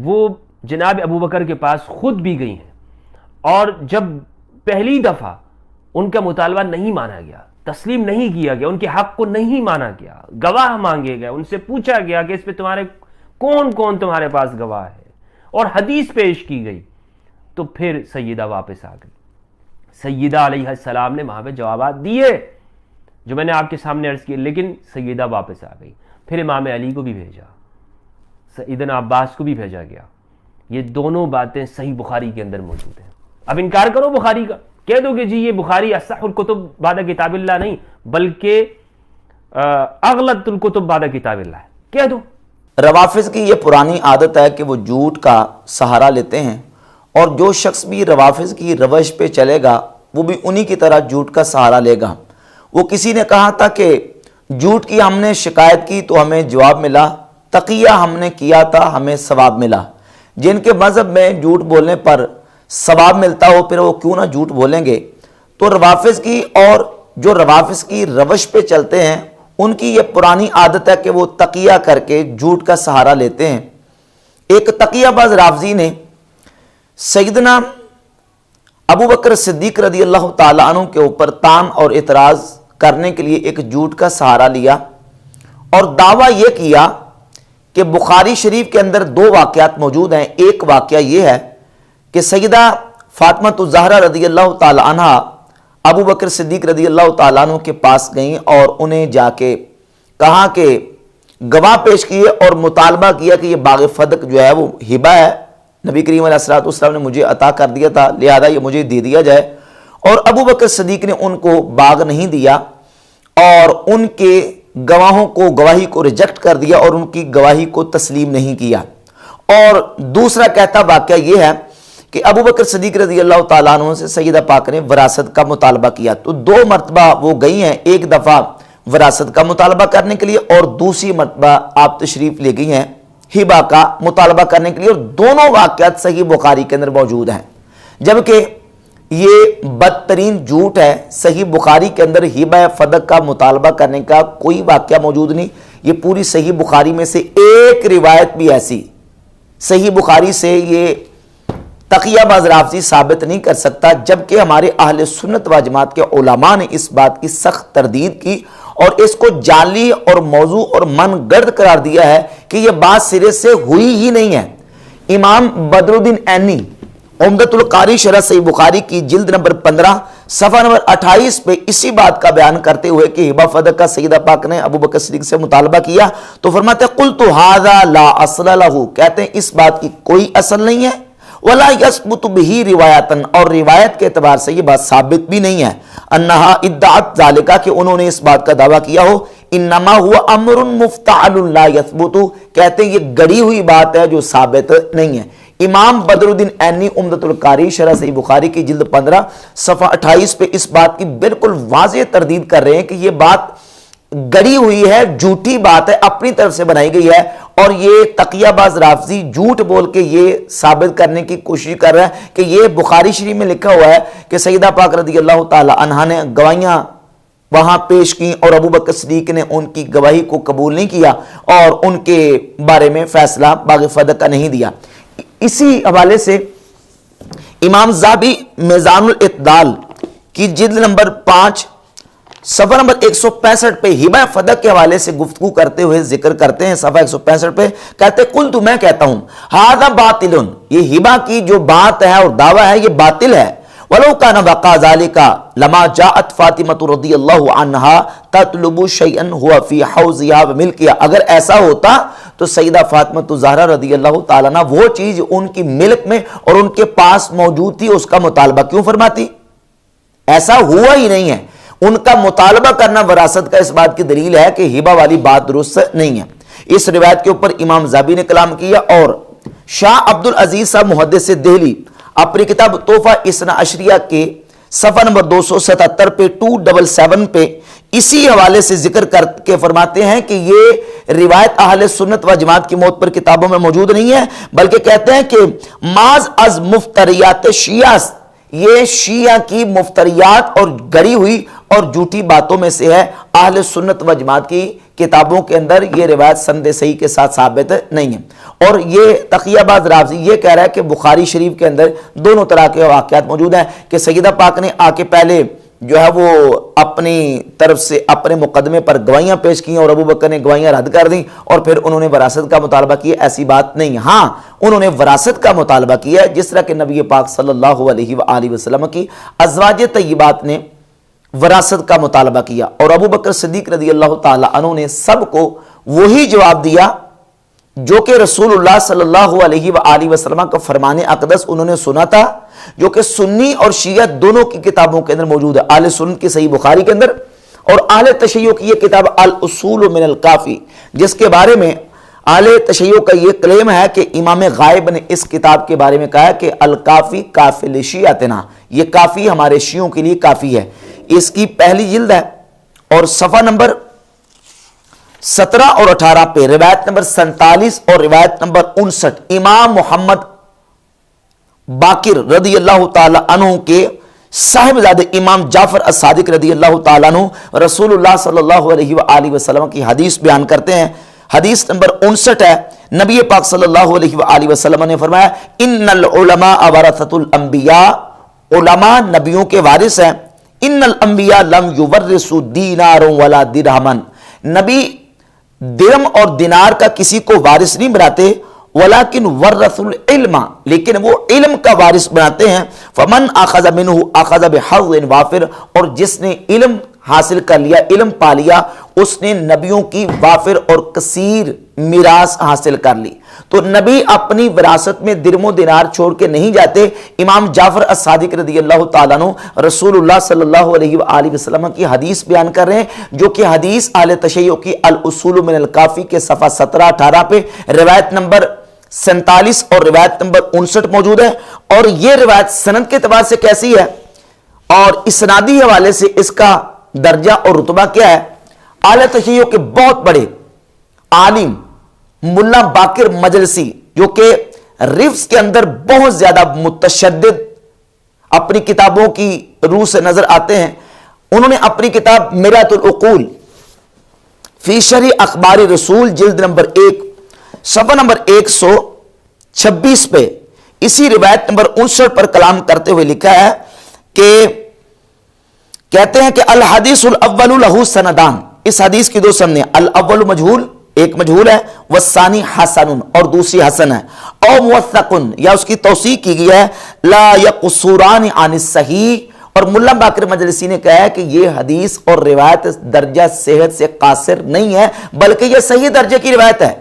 وہ جناب ابو بکر کے پاس خود بھی گئی ہیں، اور جب پہلی دفعہ ان کا مطالبہ نہیں مانا گیا، تسلیم نہیں کیا گیا، ان کے حق کو نہیں مانا گیا، گواہ مانگے گئے، ان سے پوچھا گیا کہ اس پہ تمہارے کون کون تمہارے پاس گواہ ہے، اور حدیث پیش کی گئی، تو پھر سیدہ واپس آ گئی۔ سیدہ علیہ السلام نے وہاں پہ جوابات دیے جو میں نے آپ کے سامنے عرض کیے، لیکن سیدہ واپس آ گئی۔ پھر امام علی کو بھی بھیجا، سیدنا عباس کو بھی بھیجا گیا۔ یہ دونوں باتیں صحیح بخاری کے اندر موجود ہیں۔ اب انکار کرو بخاری کا، کہہ دو کہ جی یہ بخاری اصح الکتب بعد کتاب اللہ نہیں بلکہ اغلط الکتب بعد کتاب اللہ ہے، کہہ دو۔ روافض کی یہ پرانی عادت ہے کہ وہ جھوٹ کا سہارا لیتے ہیں، اور جو شخص بھی روافض کی روش پہ چلے گا وہ بھی انہی کی طرح جھوٹ کا سہارا لے گا۔ وہ کسی نے کہا تھا کہ جھوٹ کی ہم نے شکایت کی تو ہمیں جواب ملا، تقیہ ہم نے کیا تھا ہمیں ثواب ملا۔ جن کے مذہب میں جھوٹ بولنے پر ثواب ملتا ہو پھر وہ کیوں نہ جھوٹ بولیں گے؟ تو روافض کی اور جو روافض کی روش پہ چلتے ہیں ان کی یہ پرانی عادت ہے کہ وہ تقیہ کر کے جھوٹ کا سہارا لیتے ہیں۔ ایک تقیہ باز رافضی نے سیدنا ابو بکر صدیق رضی اللہ تعالیٰ عنہ کے اوپر طعن اور اعتراض کرنے کے لیے ایک جھوٹ کا سہارا لیا اور دعویٰ یہ کیا کہ بخاری شریف کے اندر دو واقعات موجود ہیں۔ ایک واقعہ یہ ہے کہ سیدہ فاطمہ الزہرا رضی اللہ تعالیٰ عنہ ابو بکر صدیق رضی اللہ تعالیٰ عنہ کے پاس گئیں اور انہیں جا کے کہا کہ گواہ پیش کیے اور مطالبہ کیا کہ یہ باغ فدق جو ہے وہ ہبہ ہے، نبی کریم علیہ السلام نے مجھے عطا کر دیا تھا، لہذا یہ مجھے دے دیا جائے۔ اور ابو بکر صدیق نے ان کو باغ نہیں دیا اور ان کے گواہوں کو گواہی کو ریجیکٹ کر دیا اور ان کی گواہی کو تسلیم نہیں کیا۔ اور دوسرا کہتا واقعہ یہ ہے کہ ابو بکر صدیق رضی اللہ تعالیٰ عنہ سے سیدہ پاک نے وراثت کا مطالبہ کیا، تو دو مرتبہ وہ گئی ہیں، ایک دفعہ وراثت کا مطالبہ کرنے کے لیے اور دوسری مرتبہ آپ تشریف لے گئی ہیں ہبہ کا مطالبہ کرنے کے لیے، اور دونوں واقعات صحیح بخاری کے اندر موجود ہیں۔ جبکہ یہ بدترین جھوٹ ہے، صحیح بخاری کے اندر ہبہ فدق کا مطالبہ کرنے کا کوئی واقعہ موجود نہیں۔ یہ پوری صحیح بخاری میں سے ایک روایت بھی ایسی صحیح بخاری سے یہ تقیہ باز رافضی ثابت نہیں کر سکتا، جبکہ ہمارے اہل سنت و جماعت کے علماء نے اس بات کی سخت تردید کی اور اس کو جعلی اور موضوع اور من گڑھ قرار دیا ہے کہ یہ بات سرے سے ہوئی ہی نہیں ہے۔ امام بدر الدین عینی عمدۃ القاری شرح صحیح بخاری کی جلد نمبر 15 صفحہ نمبر 28 پہ اسی بات کا بیان کرتے ہوئے کہ ہبہ فدق کا سیدہ پاک نے ابو بکر صدیق سے مطالبہ کیا تو فرماتے ہیں قلت ھذا لا اصل لہ، کہتے ہیں اس بات کی کوئی اصل نہیں ہے، ولا یثبت بہ روایتاً، اور روایت کے اعتبار سے یہ بات ثابت بھی نہیں ہے، انہا ادعت ذالک، کہ انہوں نے اس بات کا دعویٰ کیا ہو، انما ہوا امر مفتعل لا یثبت، کہتے ہیں یہ گڑی ہوئی بات ہے جو ثابت نہیں ہے۔ امام بدر الدین عینی عمدۃ القاری شرح صحیح بخاری کی جلد 15 صفحہ 28 پہ اس بات کی بالکل واضح تردید کر رہے ہیں کہ یہ بات گڑی ہوئی ہے، جھوٹی بات ہے، اپنی طرف سے بنائی گئی ہے، اور یہ تقیہ باز رافضی جھوٹ بول کے یہ ثابت کرنے کی کوشش کر رہا ہے کہ یہ بخاری شریف میں لکھا ہوا ہے کہ سیدہ پاک رضی اللہ تعالی عنہا نے گواہیاں وہاں پیش کی اور ابو بکر صدیق نے ان کی گواہی کو قبول نہیں کیا اور ان کے بارے میں فیصلہ باغ فدق کا نہیں دیا۔ اسی حوالے سے امام ذہبی میزان الاعتدال کی جلد نمبر 5 صفحہ نمبر 165 پہ ہبہ فدق کے حوالے سے گفتگو کرتے ہوئے ذکر کرتے ہیں، صفحہ 165 پہ کہتے ہیں قلت، میں کہتا ہوں، ھذا باطل، یہ ہبہ کی جو بات ہے اور دعویٰ ہے یہ باطل ہے، ولو کان وقع ذلك لما جاءت فاطمہ رضی اللہ عنہا تطلب شیئا هو فی حوضها وملکها، اگر ایسا ہوتا تو سیدہ فاطمہ الزہرا رضی اللہ تعالیٰ عنہ وہ چیز ان کی ملک میں اور ان کے پاس موجود تھی اس کا مطالبہ کیوں فرماتی؟ ایسا ہوا ہی نہیں ہے۔ ان کا مطالبہ کرنا وراثت کا اس بات کی دلیل ہے کہ ہبہ والی بات درست نہیں ہے۔ اس روایت کے اوپر امام ذہبی نے کلام کیا اور شاہ عبد العزیز صاحب محدث دہلی اپنی کتاب تحفہ اثنا عشریہ کے صفحہ نمبر 277 پہ 277 پہ اسی حوالے سے ذکر کر کے فرماتے ہیں کہ یہ روایت اہل سنت و جماعت کی موت پر کتابوں میں موجود نہیں ہے، بلکہ کہتے ہیں کہ معاذ از مفتریات شیعہ، یہ شیعہ کی مفتریات اور گڑی ہوئی اور جھوٹی باتوں میں سے ہے۔ اہل سنت و جماعت کی کتابوں کے اندر یہ روایت سند صحیح کے ساتھ ثابت نہیں ہے۔ اور یہ تقیہ باز رافضی یہ کہہ رہا ہے کہ بخاری شریف کے اندر دونوں طرح کے واقعات موجود ہیں کہ سیدہ پاک نے آ کے پہلے جو ہے وہ اپنی طرف سے اپنے مقدمے پر گواہیاں پیش کی اور ابو بکر نے گواہیاں رد کر دیں اور پھر انہوں نے وراثت کا مطالبہ کیا۔ ایسی بات نہیں، ہاں انہوں نے وراثت کا مطالبہ کیا ہے، جس طرح کہ نبی پاک صلی اللہ علیہ وآلہ وسلم کی ازواج طیبات نے وراثت کا مطالبہ کیا، اور ابو بکر صدیق رضی اللہ تعالی عنہ نے سب کو وہی جواب دیا جو کہ رسول اللہ صلی اللہ علیہ وآلہ وسلم کا فرمان اقدس انہوں نے سنا تھا، جو کہ سنی اور شیعہ دونوں کی کتابوں کے اندر موجود ہے، اہل سنت کی صحیح بخاری کے اندر اور اہل تشیع کی یہ کتاب الاصول من الکافی، جس کے بارے میں اہل تشیع کا یہ کلیم ہے کہ امام غائب نے اس کتاب کے بارے میں کہا کہ الکافی کافی لشیعتنا، یہ کافی ہمارے شیعوں کے لیے کافی ہے۔ اس کی پہلی جلد ہے اور صفحہ نمبر 17 اور 18 پہ روایت نمبر 47 اور روایت نمبر 59 امام محمد باقر رضی اللہ تعالی عنہ کے صاحبزادے امام جعفر الصادق رضی اللہ تعالی عنہ رسول اللہ صلی اللہ علیہ وآلہ وسلم کی حدیث بیان کرتے ہیں۔ حدیث نمبر 59 ہے، نبی پاک صلی اللہ علیہ وآلہ وسلم نے فرمایا ان العلماء ورثۃ الانبیاء، علماء نبیوں کے وارث ہیں۔ ان الانبیاء لم یورثوا دینارا ولا درہما، نبی درم اور دینار کا کسی کو وارث نہیں بناتے، ولیکن ورثوا العلم، لیکن وہ علم کا وارث بناتے ہیں۔ فمن اخذ منہ اخذ بحظ وافر، اور جس نے علم حاصل کر لیا، علم پا لیا، اس نے نبیوں کی وافر اور کثیر میراث حاصل کر لی۔ تو نبی اپنی وراثت میں درم و دینار چھوڑ کے نہیں جاتے۔ امام جعفر الصادق رضی اللہ تعالیٰ عنہ رسول اللہ صلی اللہ علیہ وآلہ وسلم کی حدیث بیان کر رہے ہیں، جو کہ حدیث اہل تشیع کی الاصول من الکافی کے صفحہ 17-18 پہ روایت نمبر 47 اور روایت نمبر 59 موجود ہے۔ اور یہ روایت سند کے اعتبار سے کیسی ہے اور اسنادی حوالے سے اس کا درجہ اور رتبہ کیا ہے؟ اہل تشیع کے بہت بڑے عالم ملا باقر مجلسی، جو کہ رفظ کے اندر بہت زیادہ متشدد اپنی کتابوں کی روح سے نظر آتے ہیں، انہوں نے اپنی کتاب مرآۃ العقول فی شرح اخبار رسول جلد نمبر 1 صفحہ نمبر 126 پہ اسی روایت نمبر 59 پر کلام کرتے ہوئے لکھا ہے کہ کہتے ہیں کہ الحدیث الاول لہ سندان، اس حدیث کی دو سند ہیں، الاول مجہول، ایک مجہول ہے، والثانی حسن، اور دوسری حسن ہے، او موثق، یا اس کی توثیق کی گئی ہے، لا یقصران عن الصحیح، اور ملا باقر مجلسی نے کہا ہے کہ یہ حدیث اور روایت درجہ صحت سے قاصر نہیں ہے بلکہ یہ صحیح درجے کی روایت ہے۔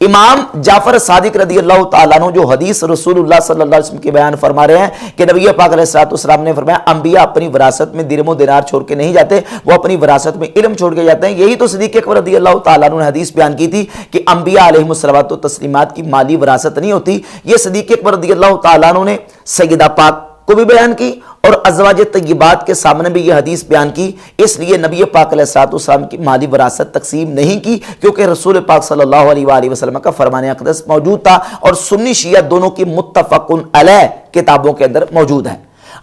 امام جعفر صادق رضی اللہ تعالیٰ عنہ جو حدیث رسول اللہ صلی اللہ علیہ وسلم کے بیان فرما رہے ہیں کہ نبی پاک علیہ السلام نے فرمایا انبیاء اپنی وراثت میں درم و دینار چھوڑ کے نہیں جاتے، وہ اپنی وراثت میں علم چھوڑ کے جاتے ہیں۔ یہی تو صدیق اکبر رضی اللہ تعالیٰ عنہ نے حدیث بیان کی تھی کہ انبیاء علیہ الصلوۃ والتسلیمات کی مالی وراثت نہیں ہوتی۔ یہ صدیق اکبر رضی اللہ تعالیٰ عنہ نے سیدہ پاک کو بھی بیان کی اور ازواج طیبات کے سامنے بھی یہ حدیث بیان کی، اس لیے نبی پاک علیہ السلام کی مالی وراثت تقسیم نہیں کی، کیونکہ رسول پاک صلی اللہ علیہ وآلہ وسلم کا فرمان اقدس موجود تھا اور سنی شیعہ دونوں کی متفق علیہ کتابوں کے اندر موجود ہے۔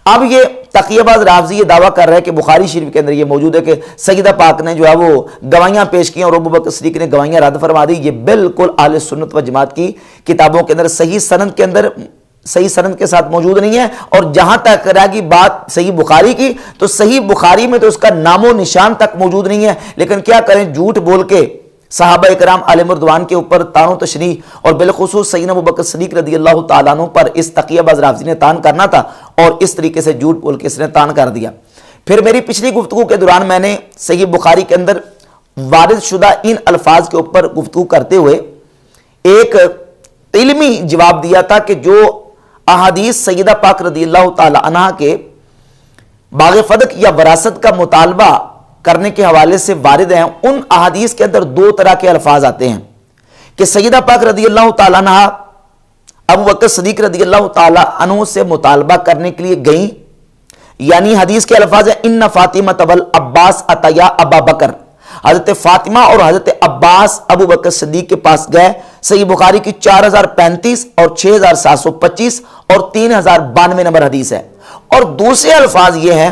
اب یہ تقیہ باز رافضی یہ دعویٰ کر رہے ہیں کہ بخاری شریف کے اندر یہ موجود ہے کہ سیدہ پاک نے جو ہے وہ گواہیاں پیش کی اور ابو بکر صدیق نے گواہیاں رد فرما دی۔ یہ بالکل اہل سنت و جماعت کی کتابوں کے اندر صحیح سند کے اندر صحیح سند کے ساتھ موجود نہیں ہے۔ اور جہاں تک رہ گی بات صحیح بخاری کی، تو صحیح بخاری میں تو اس کا نام و نشان تک موجود نہیں ہے، لیکن کیا کریں، جھوٹ بول کے صحابہ اکرام علیہم رضوان کے اوپر تان و تشنیع اور بالخصوص سیدنا ابو بکر صدیق رضی اللہ تعالیٰ عنہ پر اس تقیہ باز رافضی نے تان کرنا تھا اور اس طریقے سے جھوٹ بول کے اس نے تان کر دیا۔ پھر میری پچھلی گفتگو کے دوران میں نے صحیح بخاری کے اندر وارد شدہ ان الفاظ کے اوپر گفتگو کرتے ہوئے ایک علمی جواب دیا تھا کہ جو احادیث سیدہ پاک رضی اللہ تعالی عنہ کے باغ فدق یا وراثت کا مطالبہ کرنے کے حوالے سے وارد ہیں، ان احادیث کے اندر دو طرح کے الفاظ آتے ہیں کہ سیدہ پاک رضی اللہ تعالی عنہ ابو بکر صدیق رضی اللہ تعالی عنہ سے مطالبہ کرنے کے لیے گئیں، یعنی حدیث کے الفاظ ہیں ان فاطمہ والعباس اتیا ابا بکر، حضرت فاطمہ اور حضرت عباس ابو بکر صدیق کے پاس گئے۔ صحیح بخاری کی 4035 اور 6725 اور 3092 نمبر حدیث ہے۔ اور دوسرے الفاظ یہ ہیں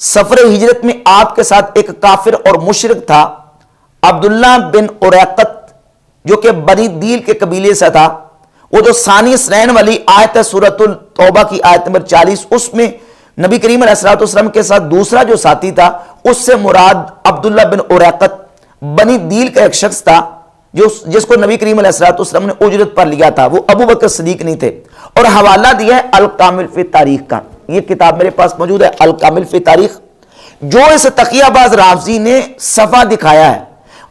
سفر ہجرت میں آپ کے ساتھ ایک کافر اور مشرک تھا، عبداللہ بن اریقط، جو کہ بنی دیل کے قبیلے سے تھا۔ وہ جو ثانی اثنین والی آیت ہے سورۃ التوبہ کی آیت نمبر 40، اس میں نبی کریم علیہ الصلوۃ والسلام کے ساتھ دوسرا جو ساتھی تھا، اس سے مراد عبداللہ بن اریقط بنی دیل کا ایک شخص تھا، جس کو نبی کریم علیہ الصلوۃ والسلام نے اجرت پر لیا تھا۔ وہ ابو بکر صدیق نہیں تھے۔ اور حوالہ دیا ہے الکامل فی تاریخ کا، یہ کتاب میرے پاس موجود ہے، الکامل فی تاریخ۔ جو اس تقیہ باز رافضی نے صفحہ دکھایا ہے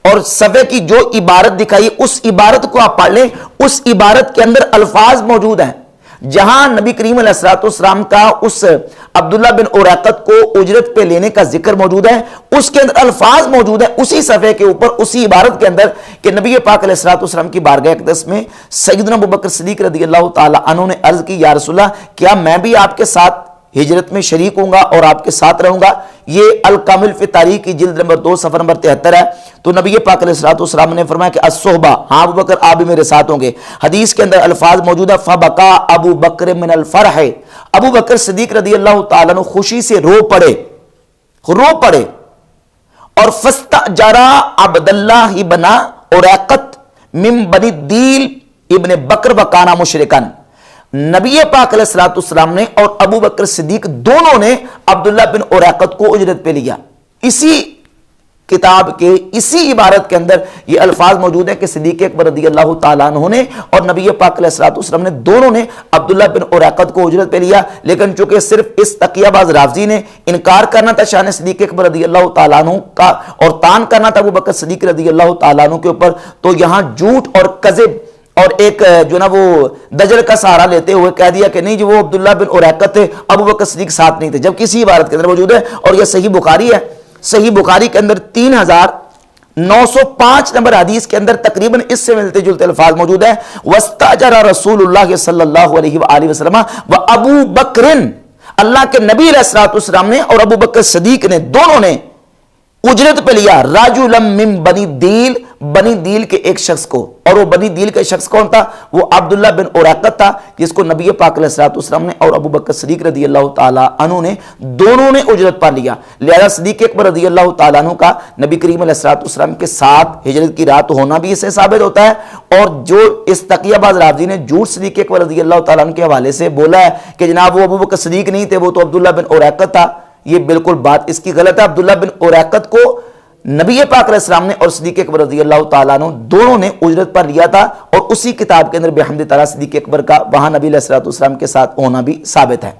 اور صفحے کی جو عبارت دکھائی، اس عبارت کو آپ پڑھ لیں، اس عبارت کے اندر الفاظ موجود ہیں جہاں نبی کریم علیہ الصلوۃ والسلام کا اس عبداللہ بن اریقط کو اجرت پہ لینے کا ذکر موجود ہے، اس کے اندر الفاظ موجود ہیں اسی صفحے کے اوپر، اسی عبارت کے اندر، کہ نبی پاک علیہ الصلوۃ والسلام کی بارگاہ اقدس میں سیدنا ابوبکر صدیق رضی اللہ تعالی عنہ نے عرض کی، یا رسول اللہ، کیا میں بھی آپ کے ساتھ ہجرت میں شریک ہوں گا اور آپ کے ساتھ رہوں گا؟ یہ الکامل فی تاریخ کی جلد نمبر 2 صفحہ نمبر 73 ہے۔ تو نبی پاک علیہ الصلوۃ والسلام نے فرمایا کہ الصحبہ، ہاں ابو بکر آپ بھی میرے ساتھ ہوں گے۔ حدیث کے اندر الفاظ موجود ہے، فبکا ابو بکر من الفرح، ابو بکر صدیق رضی اللہ تعالیٰ عنہ خوشی سے رو پڑے اور فاستأجر عبداللہ ابن اریقط من بنی دیل ابن بکر وکانا مشرکن، نبی پاک علیہ الصلوۃ والسلام نے اور ابو بکر صدیق دونوں نے عبداللہ بن اریقط کو اجرت پہ لیا۔ اسی کتاب کے اسی عبارت کے اندر یہ الفاظ موجود ہیں کہ صدیق اکبر رضی اللہ تعالیٰ عنہ نے اور نبی پاک علیہ الصلوۃ والسلام نے دونوں نے عبداللہ بن اریقط کو اجرت پہ لیا، لیکن چونکہ صرف اس تقیہ باز رافضی نے انکار کرنا تھا شان صدیق اکبر رضی اللہ تعالیٰ عنہ کا اور تان کرنا تھا ابو بکر صدیق رضی اللہ تعالیٰ عنہ کے اوپر، تو یہاں جھوٹ اور کذب اور ایک جو نا وہ دجل کا سہارا لیتے ہوئے کہہ دیا کہ نہیں جو وہ عبداللہ بن اریقط تھے، ابو بکر صدیق ساتھ نہیں تھے، جب کسی عبارت کے اندر موجود ہے۔ اور یہ صحیح بخاری ہے، صحیح بخاری کے اندر 3905 نمبر حدیث کے اندر تقریباً اس سے ملتے جلتے الفاظ موجود ہیں، واستاجر رسول اللہ صلی اللہ علیہ وآلہ وسلم و ابو بکر، اللہ کے نبی علیہ الصلوۃ والسلام نے اور ابو بکر صدیق نے دونوں نے اجرت پہ لیا رجلا من بنی دیل، بنی دیل کے ایک شخص کو، اور وہ بنی دیل کا شخص کون تھا؟ وہ عبداللہ بن اریقط تھا، جس کو نبی پاک علیہ الصلوۃ والسلام نے اور ابو بکر صدیق رضی اللہ تعالی عنہ نے دونوں نے اجرت پا لیا۔ لہذا صدیق اکبر رضی اللہ تعالیٰ عنہ کا نبی کریم علیہ الصلوۃ والسلام کے ساتھ ہجرت کی رات ہونا بھی اس سے ثابت ہوتا ہے۔ اور جو اس تقیہ باز رافضی نے جھوٹ صدیق اکبر رضی اللہ تعالیٰ عنہ کے حوالے سے بولا ہے کہ جناب وہ ابو بکر صدیق نہیں تھے، وہ تو عبداللہ بن اریقط تھا، یہ بالکل بات اس کی غلط ہے۔ عبداللہ بن اریقط کو نبی پاک علیہ السلام نے اور صدیق اکبر رضی اللہ تعالیٰ عنہ دونوں نے اجرت پر لیا تھا، اور اسی کتاب کے اندر بحمد تعالیٰ صدیق اکبر کا وہاں نبی علیہ الصلوۃ والسلام کے ساتھ ہونا بھی ثابت ہے۔